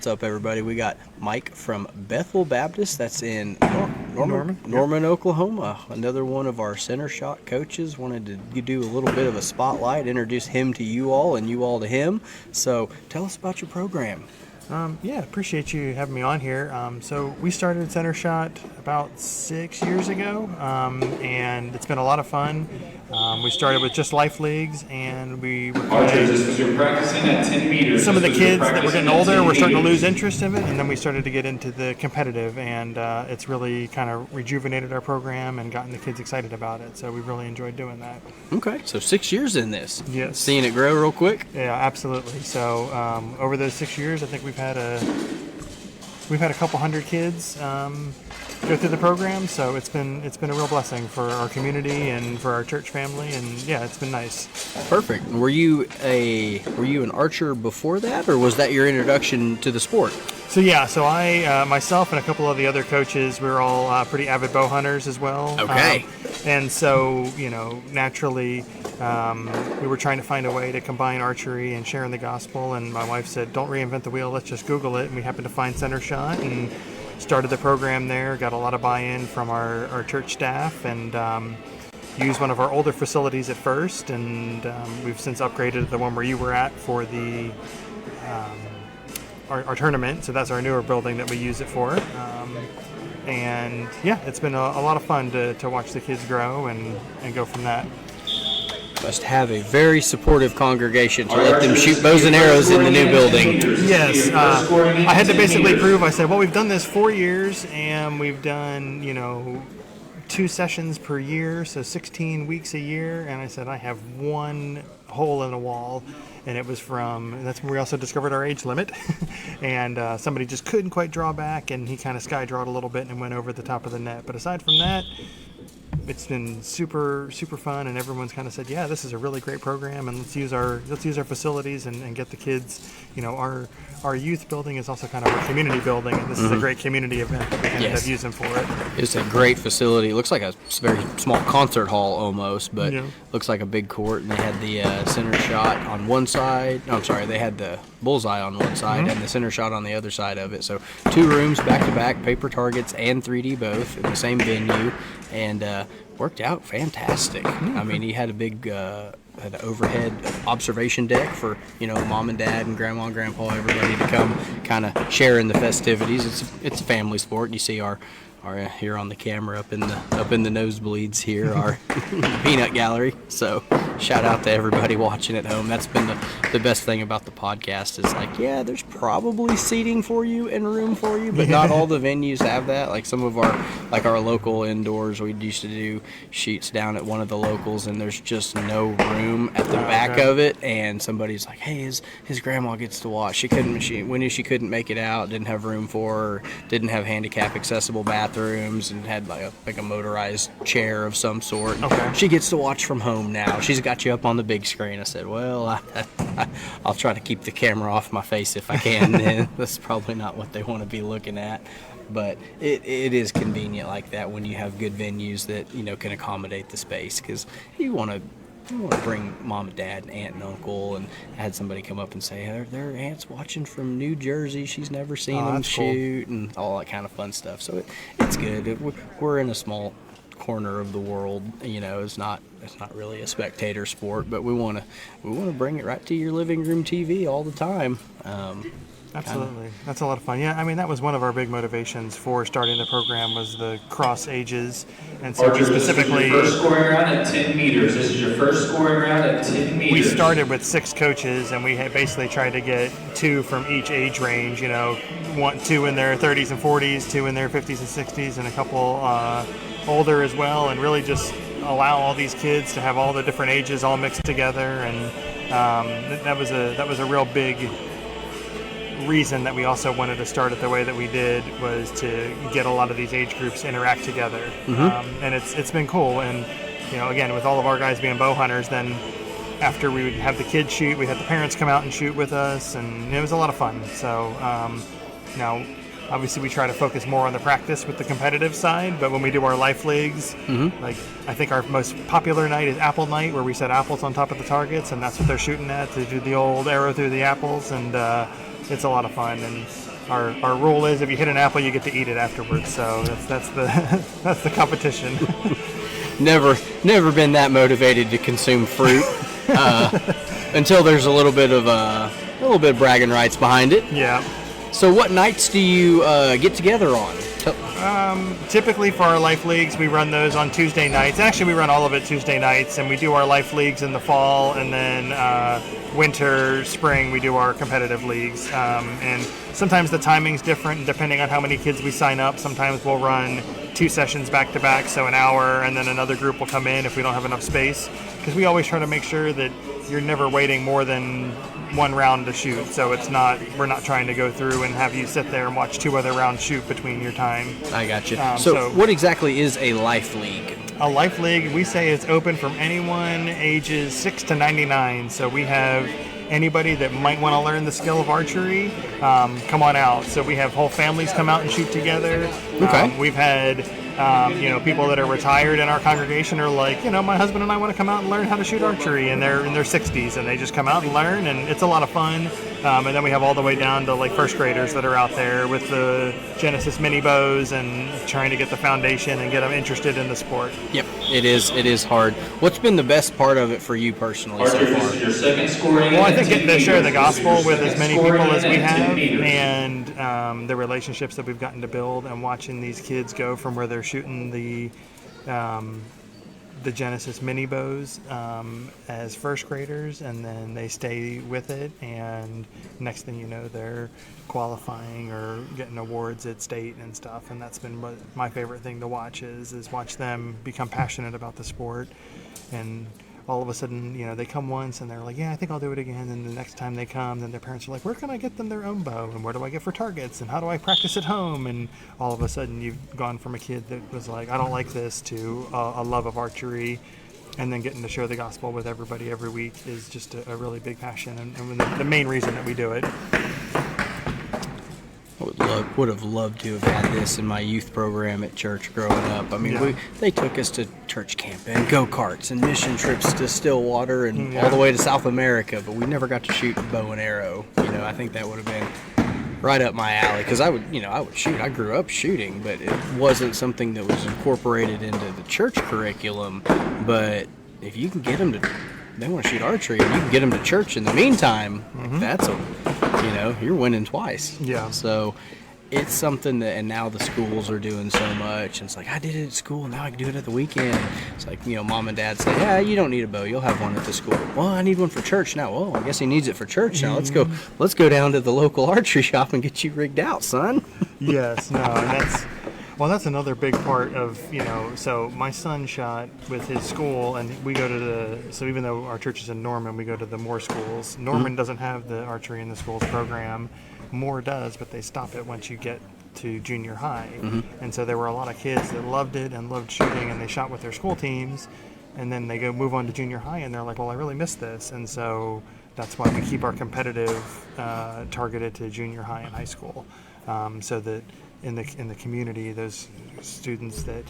What's up, everybody? We got Mike from Bethel Baptist. That's in Norman, Oklahoma. Another one of our Centershot coaches. Wanted to do a little bit of a spotlight, introduce him to you all and you all to him. So tell us about your program. Appreciate you having me on here. So we started Centershot about 6 years ago, and it's been a lot of fun. We started with just life leagues, and we were you're practicing at 10 meters. Some of the kids that were getting older were starting to lose interest in it, and then we started to get into the competitive, and it's really kind of rejuvenated our program and gotten the kids excited about it. So we really enjoyed doing that. Okay, so 6 years in this. Yes. Seeing it grow real quick? Yeah, absolutely. So over those 6 years, I think we've had a couple hundred kids go through the program, so it's been a real blessing for our community and for our church family, and yeah, it's been nice. Perfect. Were you an archer before that, or was that your introduction to the sport? So I myself and a couple of the other coaches, we were all pretty avid bow hunters as well. Okay. And so naturally we were trying to find a way to combine archery and sharing the gospel, and my wife said, don't reinvent the wheel, let's just Google it, and we happened to find Centershot and started the program there, got a lot of buy-in from our church staff, and used one of our older facilities at first, and we've since upgraded the one where you were at for the our tournament, so that's our newer building that we use it for. And yeah, it's been a lot of fun to watch the kids grow and go from that. Must have a very supportive congregation to let them shoot bows and arrows in the new building. Yes, I had to basically prove. I said, well, we've done this 4 years, and we've done 2 sessions per year, so 16 weeks a year. And I said, I have one hole in the wall, and it was that's when we also discovered our age limit. And somebody just couldn't quite draw back, and he kind of sky drawed a little bit and went over the top of the net. But aside from that, it's been super fun, and everyone's kind of said, yeah, this is a really great program, and let's use our facilities and get the kids. Our youth building is also kind of a community building, and this is a great community event that we can end up using for it. It's a great facility. It looks like a very small concert hall almost, but looks like a big court, and they had the Centershot on one side. Oh, I'm sorry, they had the bullseye on one side and the Centershot on the other side of it. So 2 rooms back-to-back, paper targets and 3D both in the same venue, and worked out fantastic. I mean, he had a big an overhead observation deck for mom and dad and grandma and grandpa, everybody to come kind of share in the festivities. It's a family sport. You see our here on the camera up in the nosebleeds here, our peanut gallery. So shout out to everybody watching at home. That's been the best thing about the podcast is there's probably seating for you and room for you, but not all the venues have that. Like some of our local indoors, we used to do shoots down at one of the locals, and there's just no room at the back of it, and somebody's like, hey, his grandma gets to watch. She couldn't make it out, didn't have room for her, didn't have handicap accessible bathrooms, and had like a motorized chair of some sort. Okay. She gets to watch from home now. She's got you up on the big screen. I said, well, I'll try to keep the camera off my face if I can. And that's probably not what they want to be looking at. But it is convenient like that when you have good venues that can accommodate the space, because you want to bring mom and dad and aunt and uncle, and I had somebody come up and say their aunt's watching from New Jersey, she's never seen them shoot, cool. And all that kind of fun stuff. So it's good. We're in a small corner of the world, it's not really a spectator sport, but we want to bring it right to your living room TV all the time. Absolutely. That's a lot of fun. Yeah, I mean, that was one of our big motivations for starting the program, was the cross ages. And so we specifically... This is your first scoring round at 10 meters. This is your first scoring round at 10 meters. We started with 6 coaches, and we had basically tried to get 2 from each age range, 2 in their 30s and 40s, 2 in their 50s and 60s, and a couple older as well, and really just allow all these kids to have all the different ages all mixed together. And that was a real big reason that we also wanted to start it the way that we did, was to get a lot of these age groups interact together. And it's been cool. And again, with all of our guys being bow hunters, then after we would have the kids shoot, we had the parents come out and shoot with us, and it was a lot of fun. So now obviously we try to focus more on the practice with the competitive side, but when we do our life leagues, like I think our most popular night is apple night, where we set apples on top of the targets, and that's what they're shooting at, to do the old arrow through the apples. And it's a lot of fun, and our rule is if you hit an apple, you get to eat it afterwards. So that's the that's the competition. Never been that motivated to consume fruit until there's a little bit of bragging rights behind it. Yeah. So what nights do you get together on? Typically for our life leagues, we run those on Tuesday nights. Actually, we run all of it Tuesday nights, and we do our life leagues in the fall, and then winter, spring, we do our competitive leagues. And sometimes the timing's different depending on how many kids we sign up. Sometimes we'll run 2 sessions back to back, so an hour, and then another group will come in if we don't have enough space. Because we always try to make sure that you're never waiting more than 1 round to shoot. So we're not trying to go through and have you sit there and watch 2 other rounds shoot between your time. I got you. So what exactly is a life league? A life league, we say it's open from anyone ages 6 to 99. So we have anybody that might want to learn the skill of archery, come on out. So we have whole families come out and shoot together. Okay. We've had people that are retired in our congregation are like, my husband and I want to come out and learn how to shoot archery, and they're in their 60s, and they just come out and learn, and it's a lot of fun. And then we have all the way down to like first graders that are out there with the Genesis mini bows and trying to get the foundation and get them interested in the sport. Yep, it is hard. What's been the best part of it for you personally so far? Your second scoring. Well, I think getting to share the gospel with as many people as we have, and the relationships that we've gotten to build, and watching these kids go from where they're shooting the Genesis mini bows as first graders, and then they stay with it, and next thing you know, they're qualifying or getting awards at state and stuff. And that's been my favorite thing to watch is watch them become passionate about the sport. And all of a sudden, they come once and they're like, yeah, I think I'll do it again. And the next time they come, then their parents are like, where can I get them their own bow? And where do I get for targets? And how do I practice at home? And all of a sudden you've gone from a kid that was like, I don't like this, to a love of archery. And then getting to share the gospel with everybody every week is just a really big passion, and the main reason that we do it. Would have loved to have had this in my youth program at church growing up. I mean, they took us to church camp and go-karts and mission trips to Stillwater and all the way to South America, but we never got to shoot bow and arrow. I think that would have been right up my alley, because I would shoot. I grew up shooting, but it wasn't something that was incorporated into the church curriculum. But if you can get them they want to shoot archery, and you can get them to church in the meantime, that's you're winning twice. Yeah. So it's something that, and now the schools are doing so much. And it's like, I did it at school, now I can do it at the weekend. It's like, mom and dad say, yeah, you don't need a bow, you'll have one at the school. Well, I need one for church now. Well, I guess he needs it for church now. Let's go down to the local archery shop and get you rigged out, son. Yes, no, and that's another big part of, so my son shot with his school, and we go to so even though our church is in Norman, we go to the Moore schools. Norman doesn't have the archery in the schools program. Moore does, but they stop it once you get to junior high. And so there were a lot of kids that loved it and loved shooting, and they shot with their school teams, and then they move on to junior high, and they're like, well, I really missed this. And so that's why we keep our competitive targeted to junior high and high school, so that in the community, those students that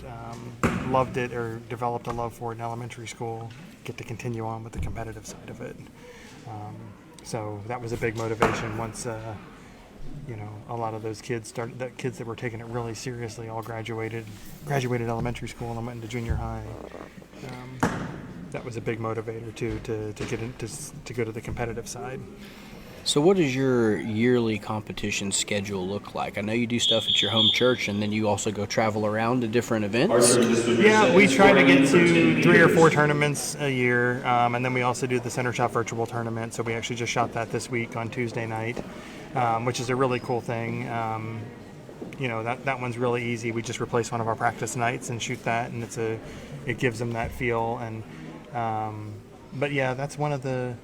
loved it or developed a love for it in elementary school get to continue on with the competitive side of it. So that was a big motivation once a lot of those kids that were taking it really seriously all graduated elementary school and went into junior high. That was a big motivator too, to get in, to go to the competitive side. So what does your yearly competition schedule look like? I know you do stuff at your home church, and then you also go travel around to different events. Yeah, we try to get to 3 or 4 tournaments a year, and then we also do the Centershot virtual tournament. So we actually just shot that this week on Tuesday night, which is a really cool thing. That one's really easy. We just replace one of our practice nights and shoot that, and it gives them that feel. And but yeah, that's one of the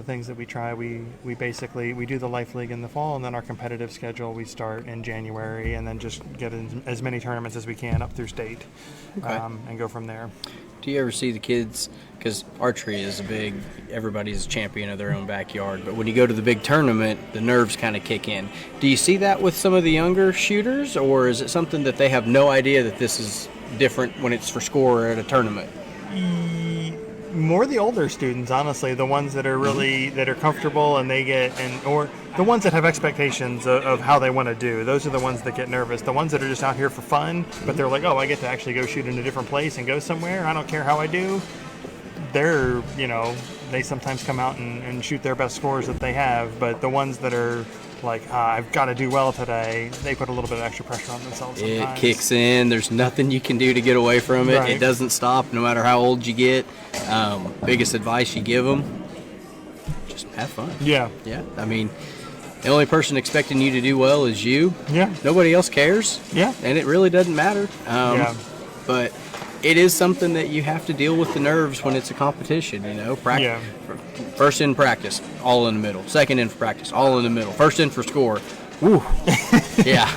things that we try. We do the Life League in the fall, and then our competitive schedule we start in January, and then just get in as many tournaments as we can up through state, and go from there. Do you ever see the kids, because archery is everybody's a champion of their own backyard, but when you go to the big tournament, the nerves kind of kick in. Do you see that with some of the younger shooters, or is it something that they have no idea that this is different when it's for score or at a tournament? More the older students, honestly, the ones that are really that are comfortable and or the ones that have expectations of how they want to do. Those are the ones that get nervous. The ones that are just out here for fun, but they're like, oh, I get to actually go shoot in a different place and go somewhere. I don't care how I do. They're, they sometimes come out and shoot their best scores that they have. But the ones that are like, I've got to do well today, they put a little bit of extra pressure on themselves sometimes. It kicks in. There's nothing you can do to get away from it. Right. It doesn't stop no matter how old you get. Biggest advice you give them, just have fun. Yeah. Yeah. I mean, the only person expecting you to do well is you. Yeah. Nobody else cares. Yeah. And it really doesn't matter. Yeah. But it is something that you have to deal with the nerves when it's a competition, Yeah. First in practice, all in the middle. Second in for practice, all in the middle. First in for score. Woo. Yeah.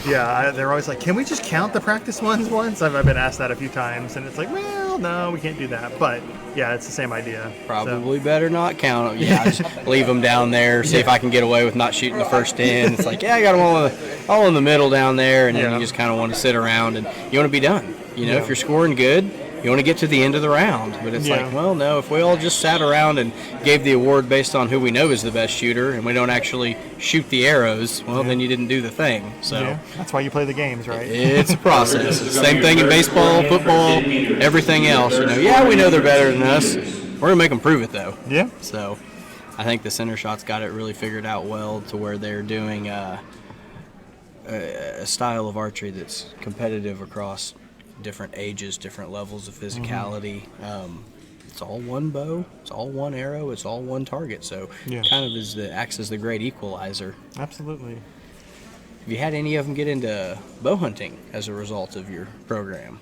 Yeah, they're always like, can we just count the practice ones once? I've been asked that a few times, and it's like, well, no, we can't do that. But, yeah, it's the same idea. Probably better not count them. Yeah, just leave them down there, see if I can get away with not shooting the first in. It's like, yeah, I got them all in the middle down there, and then you just kind of want to sit around, and you want to be done. If you're scoring good, you want to get to the end of the round. But it's like, well, no, if we all just sat around and gave the award based on who we know is the best shooter and we don't actually shoot the arrows, well, then you didn't do the thing. So that's why you play the games, right? It's a process. Same thing in baseball, football, everything else. Yeah, we know they're better than us. We're going to make them prove it, though. Yeah. So I think the Centershot's got it really figured out well to where they're doing a style of archery that's competitive across different ages, different levels of physicality. It's all one bow, it's all one arrow, it's all one target. So kind of acts as the great equalizer. Absolutely. Have you had any of them get into bow hunting as a result of your program?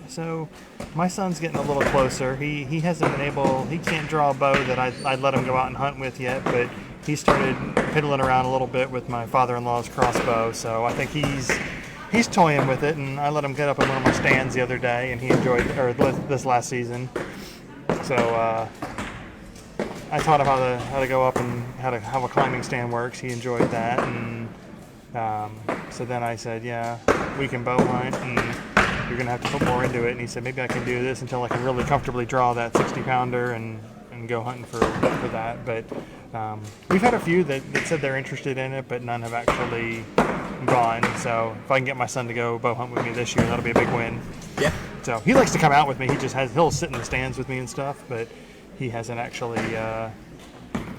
So my son's getting a little closer. He hasn't been he can't draw a bow that I'd let him go out and hunt with yet, but he started piddling around a little bit with my father-in-law's crossbow, so I think he's toying with it, and I let him get up on one of my stands the other day, and he enjoyed this last season. So I taught him how to go up and how a climbing stand works. He enjoyed that, and so then I said, yeah, we can bow hunt, and you're gonna have to put more into it. And he said, maybe I can do this until I can really comfortably draw that 60-pounder and go hunting for that. But we've had a few that said they're interested in it, but none have actually gone. So if I can get my son to go bow hunt with me this year, that'll be a big win. Yeah. So he likes to come out with me. He'll sit in the stands with me and stuff, but he hasn't actually.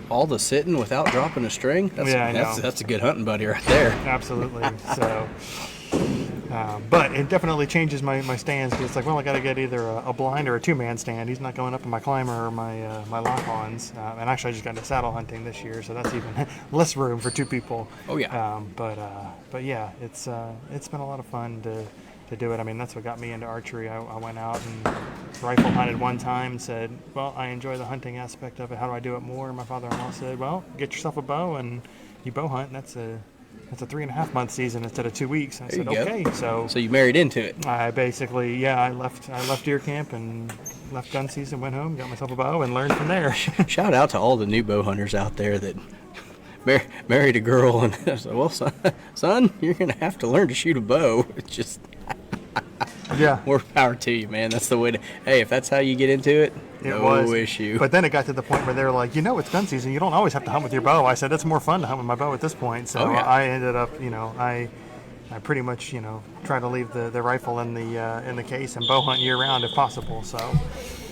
All the sitting without dropping a string? That's a good hunting buddy right there. Absolutely. So. But it definitely changes my stands, because it's like, well, I got to get either a blind or a two-man stand. He's not going up in my climber or my lock-ons. And actually, I just got into saddle hunting this year, so that's even less room for two people. Oh yeah. But yeah, it's been a lot of fun to do it. I mean, that's what got me into archery. I went out and rifle hunted one time and said, well, I enjoy the hunting aspect of it. How do I do it more? And my father-in-law said, well, get yourself a bow and you bow hunt, and that's a 3.5-month season instead of 2 weeks. I said, okay. So you married into it. I basically, I left deer camp and left gun season, went home, got myself a bow, and learned from there. Shout out to all the new bow hunters out there that married a girl and I said, well, son, you're going to have to learn to shoot a bow. It's just, more power to you, man. That's the way to, hey, if that's how you get into it, no issue. But then it got to the point where they were like, it's gun season. You don't always have to hunt with your bow. I said, it's more fun to hunt with my bow at this point. So I ended up, I pretty much, try to leave the rifle in the case and bow hunt year round if possible. So.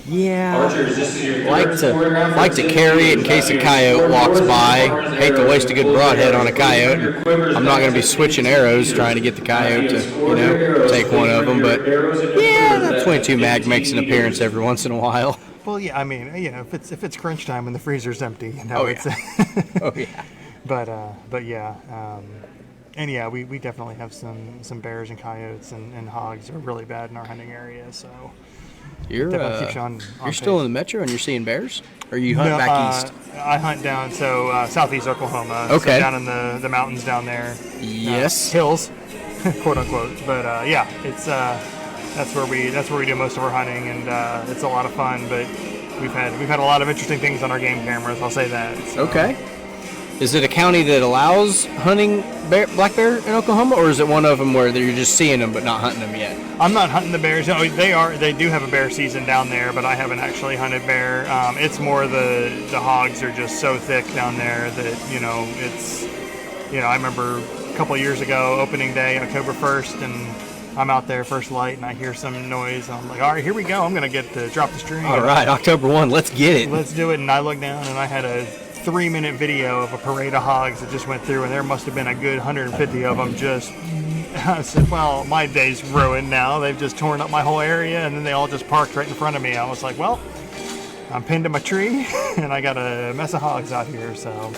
Yeah, Archers, this is your like to carry it in case a coyote walks by. Hate to waste a good broadhead on a coyote. I'm not going to be switching arrows trying to get the coyote to take one of them. But yeah, that 22 mag makes an appearance every once in a while. Well, yeah, I mean, if it's crunch time and the freezer's empty, it's. Oh yeah. But yeah. And yeah, we definitely have some bears and coyotes and hogs are really bad in our hunting area. So. You're still in the metro and you're seeing bears? Or you hunt back east? I hunt down southeast Oklahoma. Okay. So down in the mountains down there. Yes. Hills, quote unquote. But it's that's where we do most of our hunting, and it's a lot of fun. But we've had a lot of interesting things on our game cameras. I'll say that. So. Okay. is it a county that allows hunting black bear in Oklahoma, or is it one of them where you're just seeing them but not hunting them yet? I'm not hunting the bears. Oh, they do have a bear season down there, but I haven't actually hunted bear. It's more the hogs are just so thick down there that, it's, I remember a couple of years ago, opening day, October 1st, and I'm out there first light and I hear some noise. I'm like, all right, here we go. I'm going to get to drop the string. All right, October 1, let's get it. Let's do it. And I look down and I had a 3-minute video of a parade of hogs that just went through, and there must have been a good 150 of them just. I said, well, my day's ruined now. They've just torn up my whole area, and then they all just parked right in front of me. I was like, well, I'm pinned to my tree, and I got a mess of hogs out here. So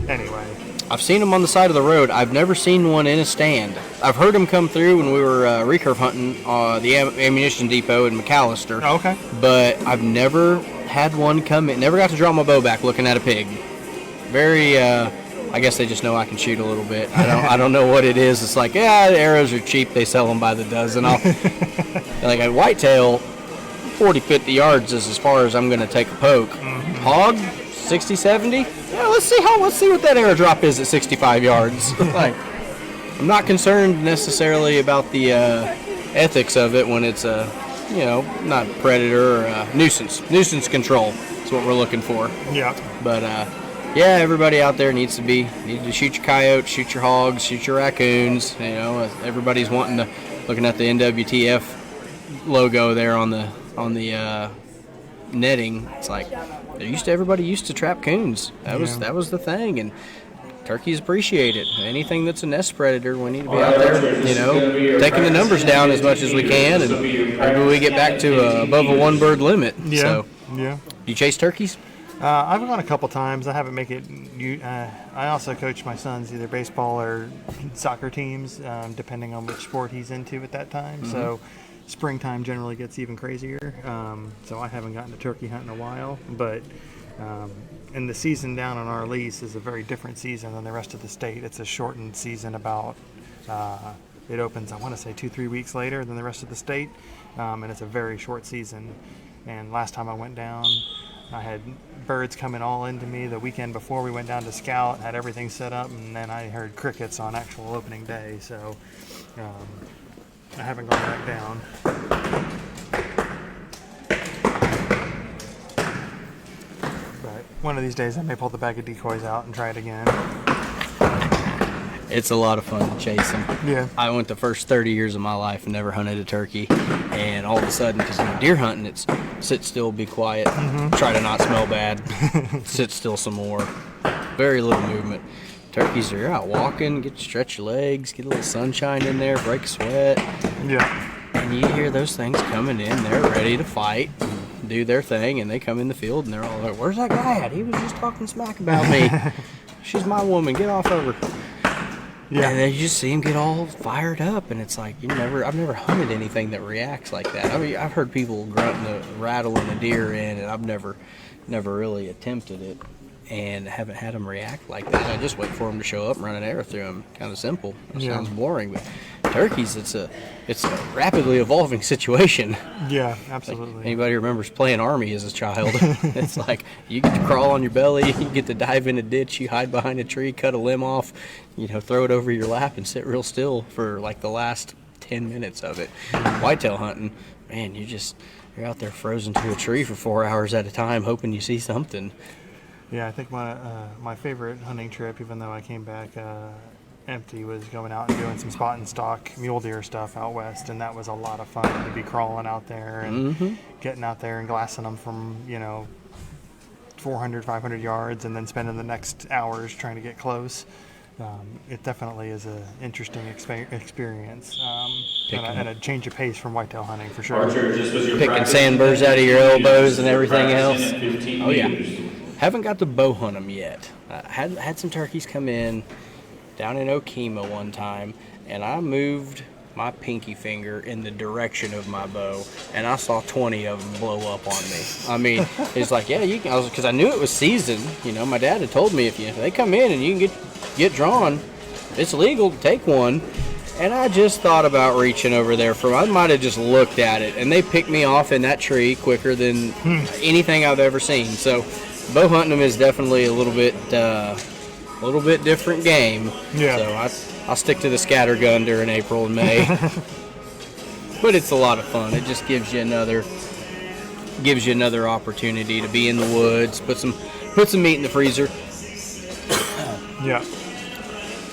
anyway. I've seen them on the side of the road. I've never seen one in a stand. I've heard them come through when we were recurve hunting the ammunition depot in McAllister. Oh, okay. But I've never had one come in. Never got to draw my bow back looking at a pig. Very, I guess they just know I can shoot a little bit. I don't know what it is. It's like, yeah, the arrows are cheap. They sell them by the dozen. Like a whitetail, 40, 50 yards is as far as I'm going to take a poke. Mm-hmm. Hog, 60, 70. Yeah, let's see what that arrow drop is at 65 yards. Like, I'm not concerned necessarily about the ethics of it when it's not predator or nuisance control. That's what we're looking for. Yeah. But everybody out there needs to shoot your coyotes, shoot your hogs, shoot your raccoons. Everybody's looking at the NWTF logo there on the netting. It's like everybody used to trap coons. That was the thing, and turkeys appreciate it. Anything that's a nest predator, we need to be out there, taking the numbers down as much as we can, and maybe we get back to above a one bird limit. Yeah. So, yeah. You chase turkeys? I've gone a couple times. I haven't make it. I also coach my son's either baseball or soccer teams, depending on which sport he's into at that time. Mm-hmm. So springtime generally gets even crazier. So I haven't gotten to turkey hunt in a while. But and the season down on our lease is a very different season than the rest of the state. It's a shortened season. It opens, I want to say, 2-3 weeks later than the rest of the state, and it's a very short season. And last time I went down, I had birds coming all into me the weekend before we went down to scout, had everything set up, and then I heard crickets on actual opening day. So I haven't gone back down. But one of these days I may pull the bag of decoys out and try it again. It's a lot of fun to chase them. Yeah. I went the first 30 years of my life and never hunted a turkey. And all of a sudden, because deer hunting, it's sit still, be quiet, try to not smell bad, sit still some more. Very little movement. Turkeys are out walking, get to stretch your legs, get a little sunshine in there, break a sweat. Yeah. And you hear those things coming in, they're ready to fight, do their thing, and they come in the field and they're all like, where's that guy at? He was just talking smack about me. She's my woman, get off of her. Yeah. And then you just see him get all fired up, and it's like I've never hunted anything that reacts like that. I mean, I've heard people grunting and rattling a deer in, and I've never really attempted it, and haven't had them react like that. I just wait for them to show up and run an arrow through them. Kind of simple. It sounds boring, but turkeys, it's a rapidly evolving situation. Yeah, absolutely. Like anybody remembers playing Army as a child? It's like you get to crawl on your belly, you get to dive in a ditch, you hide behind a tree, cut a limb off, throw it over your lap and sit real still for like the last 10 minutes of it. Whitetail hunting, man, you're out there frozen to a tree for 4 hours at a time, hoping you see something. Yeah, I think my favorite hunting trip, even though I came back empty, was going out and doing some spot and stalk mule deer stuff out west, and that was a lot of fun to be crawling out there and getting out there and glassing them from 400, 500 yards, and then spending the next hours trying to get close. It definitely is an interesting experience and a change of pace from whitetail hunting for sure. Picking sandburrs out of your elbows and everything else. Oh yeah. Haven't got to bow hunt them yet. Had some turkeys come in down in Okema one time, and I moved my pinky finger in the direction of my bow, and I saw 20 of them blow up on me. I mean, it's like, yeah, you can, because I knew it was season. My dad had told me if they come in and you can get drawn, it's legal to take one. And I just thought about reaching over there I might have just looked at it, and they picked me off in that tree quicker than anything I've ever seen. So bow hunting them is definitely a little bit a little bit different game. Yeah. So I'll stick to the scatter gun during April and May. But it's a lot of fun. It just gives you another opportunity to be in the woods, put some meat in the freezer. Yeah.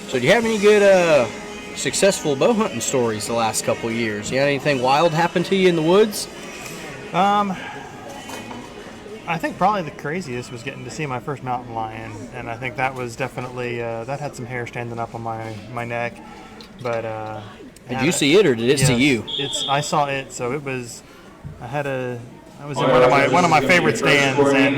So do you have any good successful bow hunting stories the last couple of years? You had anything wild happen to you in the woods? I think probably the craziest was getting to see my first mountain lion, and I think that was definitely that had some hair standing up on my neck. But did you see it or did it see you? I saw it, so it was. I was in one of my favorite stands, and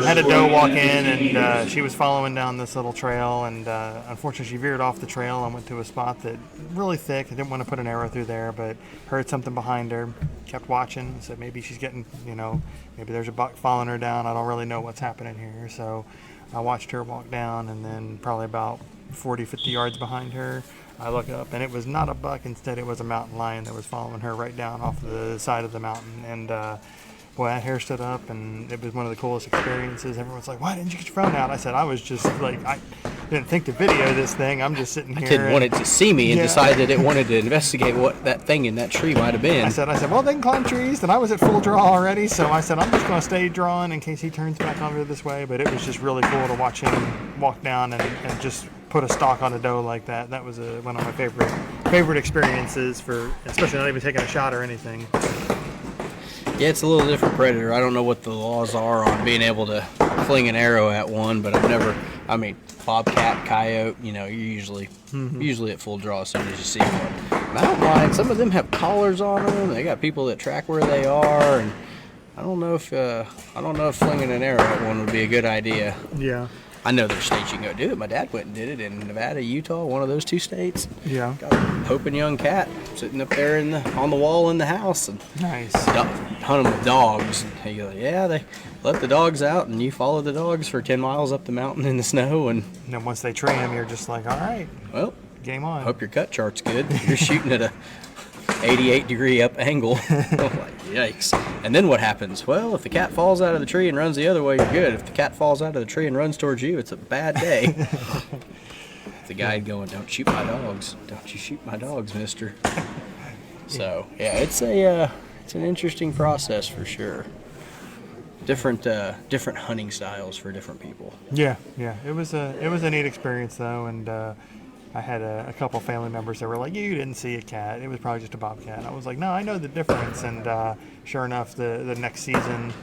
had a doe walk in, and she was following down this little trail, and unfortunately she veered off the trail and went to a spot that really thick. I didn't want to put an arrow through there, but heard something behind her, kept watching, said maybe she's getting, maybe there's a buck following her down. I don't really know what's happening here. So I watched her walk down, and then probably about 40, 50 yards behind her, I look up, and it was not a buck. Instead, it was a mountain lion that was following her right down off the side of the mountain. And boy, that hair stood up, and it was one of the coolest experiences. Everyone's like, "Why didn't you get your phone out?" I said, "I was just like, I didn't think to video this thing. I'm just sitting here." I didn't want it to see me and decided it wanted to investigate what that thing in that tree might have been. I said, well, they can climb trees, and I was at full draw already, so I said, I'm just going to stay drawing in case he turns back over this way. But it was just really cool to watch him walk down and just put a stalk on a doe like that. That was one of my favorite experiences for, especially not even taking a shot or anything. Yeah, it's a little different predator. I don't know what the laws are on being able to fling an arrow at one, but bobcat, coyote, you're usually at full draw as soon as you see one. Mountain lion, some of them have collars on them. They got people that track where they are, and I don't know if flinging an arrow at one would be a good idea. Yeah. I know there's states you can go do it. My dad went and did it in Nevada, Utah, one of those two states. Yeah. Got a hoping young cat sitting up there on the wall in the house. And nice. Hunt them with dogs. And he goes, yeah, they let the dogs out, and you follow the dogs for 10 miles up the mountain in the snow. And then once they train them, you're just like, all right, well, game on. Hope your cut chart's good. You're shooting at a 88-degree up angle. Like, yikes. And then what happens? Well, if the cat falls out of the tree and runs the other way, you're good. If the cat falls out of the tree and runs towards you, it's a bad day. The guy going, don't shoot my dogs. Don't you shoot my dogs, mister. So, yeah, it's an interesting process for sure. Different hunting styles for different people. Yeah. It was a neat experience though, and I had a couple family members that were like, "You didn't see a cat. It was probably just a bobcat." I was like, "No, I know the difference." And sure enough, the next season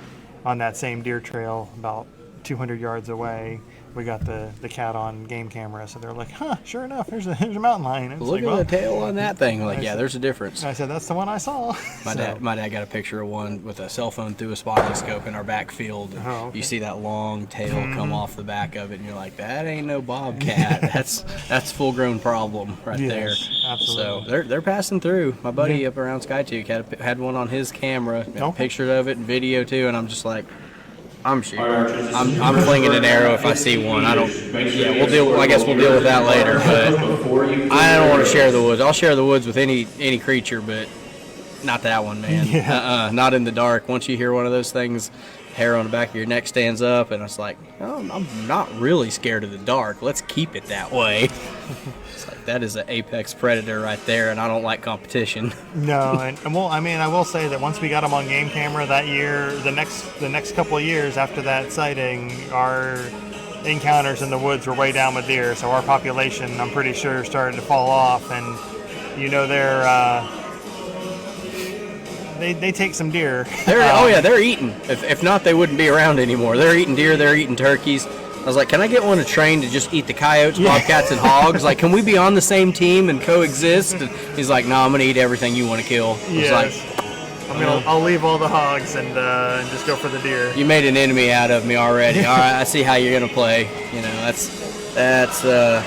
on that same deer trail, about 200 yards away, we got the cat on game camera. So they're like, "Huh, sure enough, there's a mountain lion." Look at the tail on that thing. Like, yeah, there's a difference. I said, "That's the one I saw." My dad got a picture of one with a cell phone through a spotting scope in our backfield. Okay. You see that long tail come off the back of it, and you're like, "That ain't no bobcat. That's full-grown problem right there." Absolutely. So they're passing through. My buddy up around Skytook had one on his camera, a picture of it and video too, and I'm just like, I'm shooting. I'm flinging an arrow if I see one. I don't. Yeah, I guess we'll deal with that later. But I don't want to share the woods. I'll share the woods with any creature, but not that one, man. Yeah. Not in the dark. Once you hear one of those things, hair on the back of your neck stands up, and it's like, oh, I'm not really scared of the dark. Let's keep it that way. It's like, that is an apex predator right there, and I don't like competition. No, and well, I mean, I will say that once we got them on game camera that year, the next couple of years after that sighting, our encounters in the woods were way down with deer. So our population, I'm pretty sure, started to fall off, and they take some deer. They're eating. If not, they wouldn't be around anymore. They're eating deer. They're eating turkeys. I was like, can I get one to train to just eat the coyotes, bobcats, and hogs? Like, can we be on the same team and coexist? And he's like, no, I'm going to eat everything you want to kill. Yes. I'll leave all the hogs and just go for the deer. You made an enemy out of me already. All right, I see how you're going to play.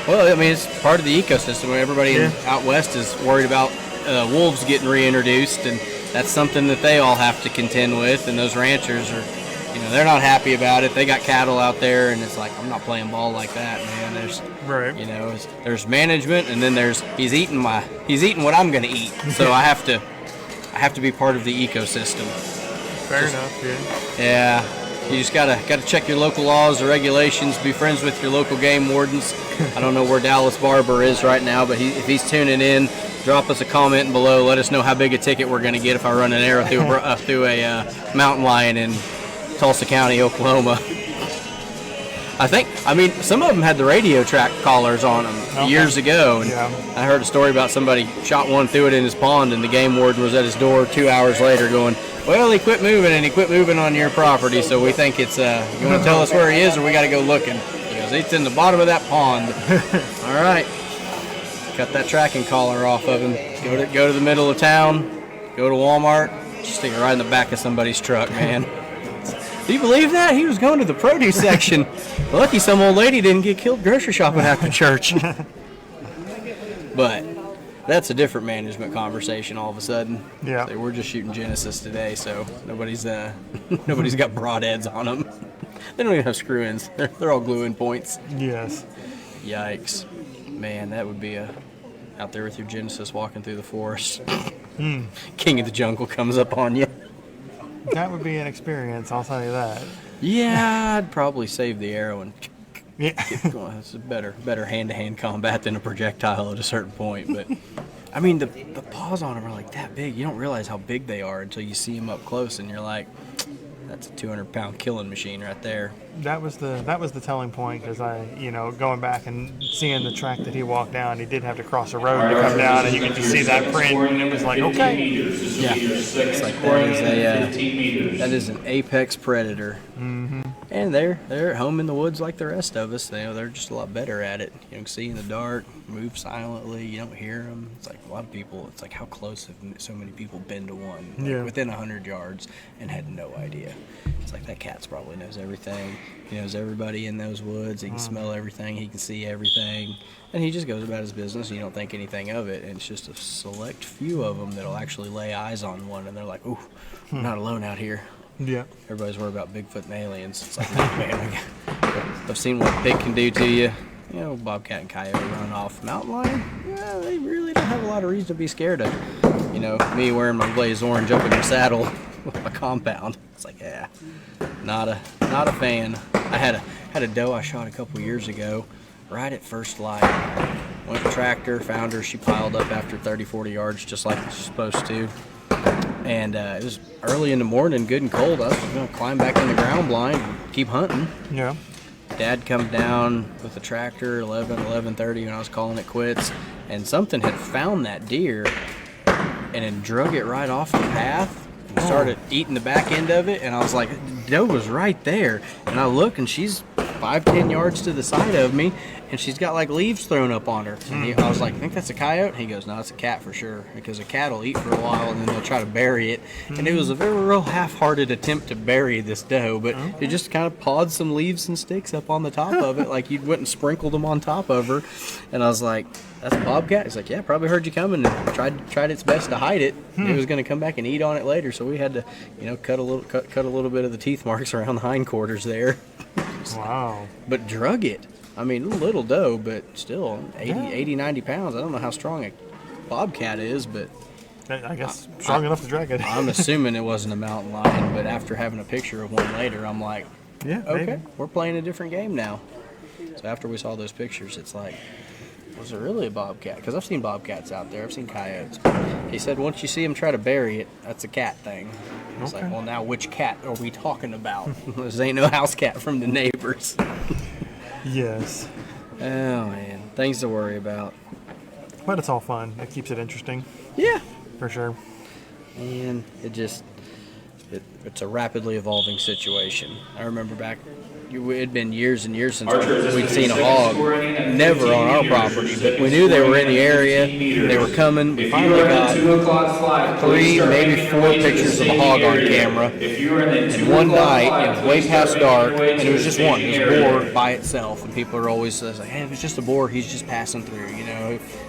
Well, I mean, it's part of the ecosystem. Everybody out west is worried about wolves getting reintroduced, and that's something that they all have to contend with, and those ranchers are, they're not happy about it. They got cattle out there, and it's like, I'm not playing ball like that, man. There's management, and then he's eating what I'm going to eat. So I have to be part of the ecosystem. Fair enough, yeah. You just gotta check your local laws or regulations. Be friends with your local game wardens. I don't know where Dallas Barber is right now, but if he's tuning in, drop us a comment below. Let us know how big a ticket we're gonna get if I run an arrow through a mountain lion in Tulsa County, Oklahoma. Some of them had the radio track collars on them years ago. And I heard a story about somebody shot one, threw it in his pond, and the game warden was at his door 2 hours later going, well, he quit moving, and he quit moving on your property, so we think it's, you want to tell us where he is, or we got to go looking? He goes, it's in the bottom of that pond. All right. Cut that tracking collar off of him. Go to the middle of town, go to Walmart, just stick it right in the back of somebody's truck, man. Do you believe that? He was going to the produce section. Lucky some old lady didn't get killed grocery shopping after church. But that's a different management conversation all of a sudden. Yeah. So we're just shooting Genesis today, so nobody's got broadheads on them. They don't even have screw-ins. They're all glue-in points. Yes. Yikes. Man, that would be out there with your Genesis walking through the forest. King of the jungle comes up on you. That would be an experience, I'll tell you that. Yeah, I'd probably save the arrow and get going. It's a better hand-to-hand combat than a projectile at a certain point. But, I mean, the paws on them are like that big. You don't realize how big they are until you see them up close, and you're like, that's a 200-pound killing machine right there. That was the telling point, because going back and seeing the track that he walked down, he did have to cross a road to come down, and you could just see that print, and it was like, okay. Yeah, it's like that is an apex predator. Mm-hmm. And they're at home in the woods like the rest of us. They're just a lot better at it. You can see in the dark, move silently. You don't hear them. It's like a lot of people. It's like how close have so many people been to one? Like within 100 yards and had no idea. It's like that cat's probably knows everything. He knows everybody in those woods. He can smell everything. He can see everything. And he just goes about his business. And you don't think anything of it. And it's just a select few of them that'll actually lay eyes on one. And they're like, ooh, I'm not alone out here. Yeah. Everybody's worried about Bigfoot and aliens. It's like, man, I've seen what big can do to you. You know, bobcat and coyote run off. Mountain lion, yeah, they really don't have a lot of reason to be scared of. You know, me wearing my glazed orange up in the saddle with my compound. It's like, yeah, not a fan. I had a doe I shot a couple years ago, right at first light. Went with tractor, found her. She piled up after 30, 40 yards, just like she's supposed to. And it was early in the morning, good and cold. I was going to climb back in the ground blind and keep hunting. Yeah. Dad come down with the tractor 11:30 when I was calling it quits. And something had found that deer and then drug it right off the path and started eating the back end of it. And I was like, doe was right there. And I look and she's 5-10 yards to the side of me. And she's got like leaves thrown up on her. And I was like, I think that's a coyote? He goes, no, it's a cat for sure. Because a cat will eat for a while and then they'll try to bury it. And it was a very real half-hearted attempt to bury this doe. But it just kind of pawed some leaves and sticks up on the top of it. Like you went and sprinkled them on top of her. And I was like, that's a bobcat? He's like, yeah, probably heard you coming and tried its best to hide it. It was going to come back and eat on it later. So we had to, cut a little bit of the teeth marks around the hindquarters there. Wow. But drug it. I mean, a little doe, but still 80, 90 pounds. I don't know how strong a bobcat is, but I guess strong enough to drag it. I'm assuming it wasn't a mountain lion, but after having a picture of one later, I'm like, yeah, okay, maybe. We're playing a different game now. So after we saw those pictures, it's like, was it really a bobcat? Because I've seen bobcats out there. I've seen coyotes. He said once you see them try to bury it, that's a cat thing. It's like, well, now which cat are we talking about? This ain't no house cat from the neighbors. Yes. Oh, man. Things to worry about. But it's all fun. It keeps it interesting. Yeah. For sure. And it's a rapidly evolving situation. I remember back, it had been years and years since we'd seen a hog, never on our property, but we knew they were in the area, they were coming. We finally got 3, maybe 4 pictures of a hog on camera, and one night, it was way past dark, and it was just one, it was a boar by itself, and people are always like, hey, if it's just a boar, he's just passing through,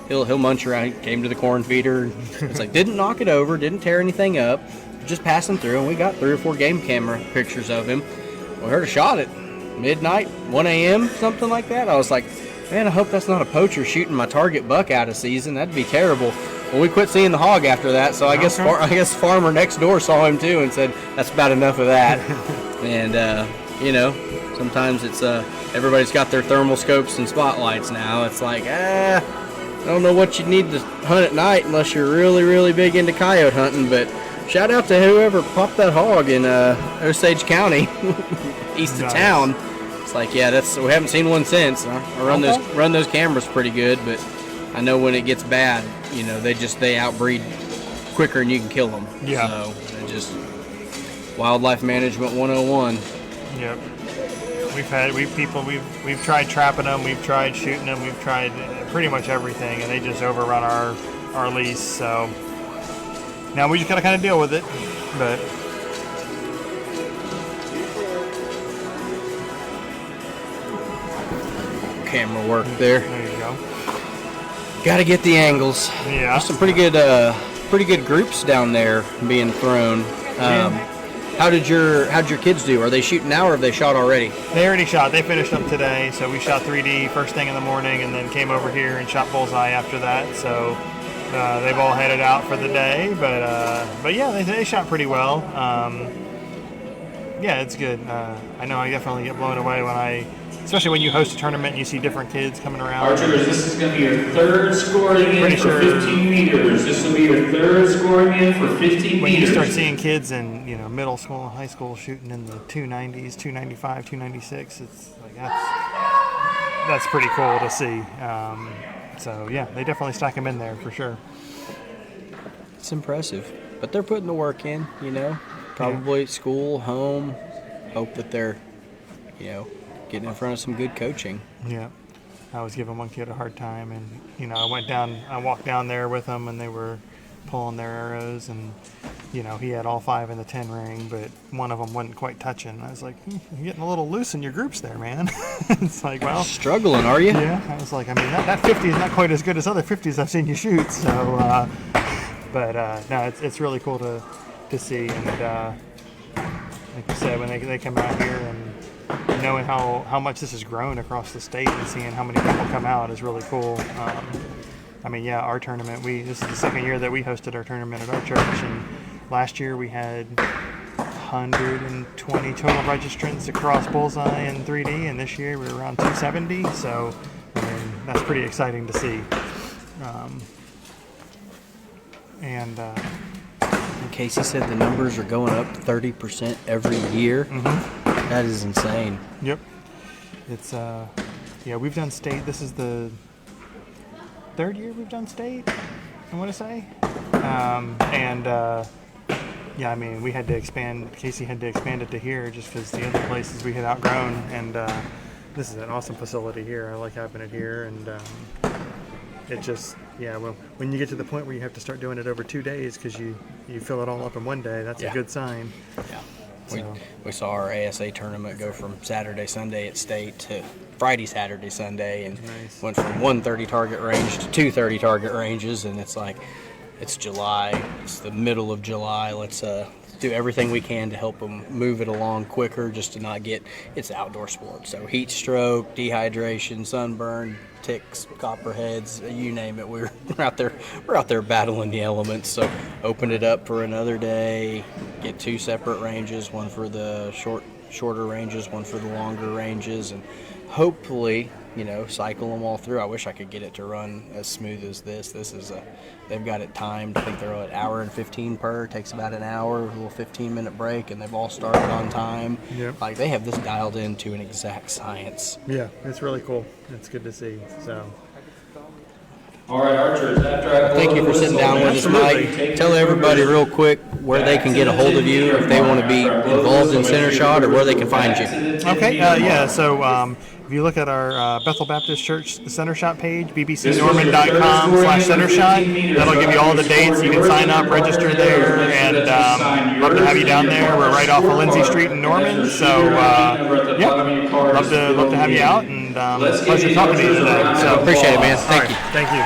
he'll munch around. He came to the corn feeder, it's like, didn't knock it over, didn't tear anything up, just passing through, and we got 3 or 4 game camera pictures of him. We heard a shot at midnight, 1 a.m., something like that. I was like, man, I hope that's not a poacher shooting my target buck out of season. That'd be terrible. Well, we quit seeing the hog after that, so I guess farmer next door saw him too and said, that's about enough of that. And, sometimes it's everybody's got their thermal scopes and spotlights now. It's like, I don't know what you need to hunt at night unless you're really, really big into coyote hunting. But shout out to whoever popped that hog in Osage County, east of town. It's like, we haven't seen one since. I run those cameras pretty good, but I know when it gets bad, they outbreed quicker and you can kill them. Yeah. So it just wildlife management 101. Yep. We've tried trapping them, we've tried shooting them, we've tried pretty much everything, and they just overrun our lease. So now we just gotta kind of deal with it. But camera work there. There you go. Got to get the angles. Yeah. There's some pretty good groups down there being thrown. How'd your kids do? Are they shooting now or have they shot already? They already shot. They finished up today. So we shot 3D first thing in the morning and then came over here and shot bullseye after that. So they've all headed out for the day. But yeah, they shot pretty well. Yeah, it's good. I know I definitely get blown away especially when you host a tournament and you see different kids coming around. Archers, this is going to be your third scoring in for 15 meters. This will be your third scoring in for 15 meters. When you start seeing kids in middle school and high school shooting in the 290s, 295, 296, it's like that's pretty cool to see. So yeah, they definitely stack them in there for sure. It's impressive, but they're putting the work in. Probably school, home. Hope that they're, getting in front of some good coaching. Yeah. I was giving one kid a hard time, and I walked down there with them, and they were pulling their arrows, and he had all 5 in the 10 ring, but one of them wasn't quite touching. I was like, you're getting a little loose in your groups there, man. It's like, well, struggling, are you? Yeah. I was like, that 50 is not quite as good as other 50s I've seen you shoot. So, no, it's really cool to see, and like you said, when they come out here and knowing how much this has grown across the state and seeing how many people come out is really cool. Our tournament, this is the second year that we hosted our tournament at our church, and last year we had 120 total registrants across bullseye and 3D, and this year we're around 270, so that's pretty exciting to see. And Kasey said the numbers are going up 30% every year. Mm-hmm. That is insane. Yep. It's we've done state. This is the third year we've done state, I want to say. We had to expand. Kasey had to expand it to here just because the other places we had outgrown. And this is an awesome facility here. I like having it here, and it just when you get to the point where you have to start doing it over 2 days because you fill it all up in one day, that's a good sign. Yeah. So. We saw our ASA tournament go from Saturday, Sunday at State to Friday, Saturday, Sunday, and went from 1 30 target range to 2 30 target ranges, and it's like, it's July, it's the middle of July, let's do everything we can to help them move it along quicker just to not get, it's outdoor sport, so heat stroke, dehydration, sunburn, ticks, copperheads, you name it. We're out there battling the elements. So open it up for another day, get 2 separate ranges, one for the shorter ranges, one for the longer ranges, and hopefully cycle them all through. I wish I could get it to run as smooth as this. They've got it timed. I think they're an hour and 15 per. It takes about an hour, a little 15-minute break, and they've all started on time. Yep. Like, they have this dialed into an exact science. Yeah, it's really cool. It's good to see. So. All right, Archers, thank you for sitting down with us, Mike. Tell everybody real quick where they can get a hold of you if they want to be involved in Centershot, or where they can find you. Okay, so if you look at our Bethel Baptist Church Centershot page, bbcnorman.com/Centershot, that'll give you all the dates. You can sign up, register there, and love to have you down there. We're right off of Lindsay Street in Norman, so love to have you out, and pleasure talking to you today. So appreciate it, man. Thank you. Thank you.